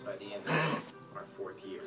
by the end of this, our 4th year.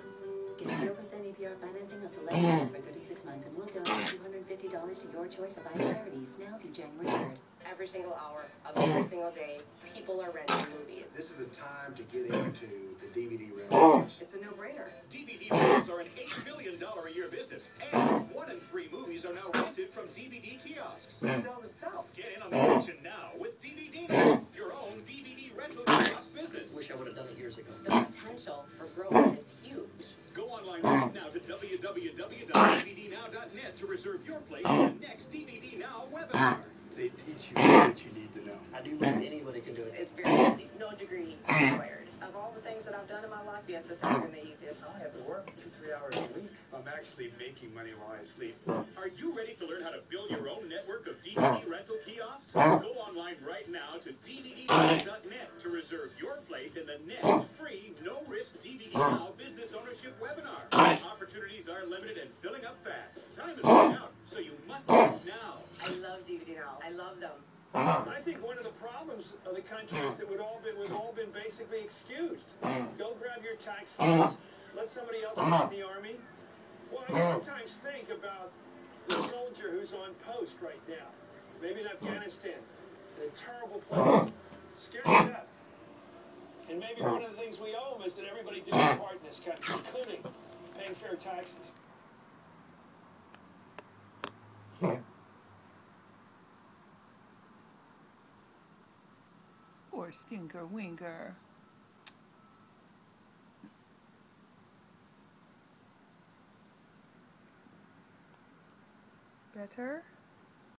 Get 0% APR financing up to 11 years for 36 months, and we'll donate $250 to your choice of 5 charities now through January 3rd. Every single hour of every single day, people are renting movies. This is the time to get into the DVD rentals. It's a no-brainer. DVD rentals are an $8 billion a year business, and 1 in 3 movies are now rented from DVD kiosks. It sells itself. Get in on the action now with DVD Now, your own DVD rental kiosk business. Wish I would have done it years ago. The potential for growth is huge. Go online right now to www.dvdnow.net to reserve your place in the next DVD Now webinar. They teach you what you need to know. I do believe anybody can do it. It's very easy. No degree required. Of all the things that I've done in my life, yes, this has been the easiest. I have to work 2-3 hours a week. I'm actually making money while I sleep. Are you ready to learn how to build your own network of DVD rental kiosks? Go online right now to dvdnow.net to reserve your place in the next free, no-risk DVD Now business ownership webinar. Opportunities are limited and filling up fast. Time is running out, so you must act now. I love DVD Now. I love them. I think one of the problems of the country is that we've all been basically excused. Go grab your tax cards. Let somebody else get in the army. Well, I sometimes think about the soldier who's on post right now, maybe in Afghanistan, in a terrible place, scared to death. And maybe one of the things we owe them is that everybody do their part in this country, including paying fair taxes. Poor Stinker Winker. Better?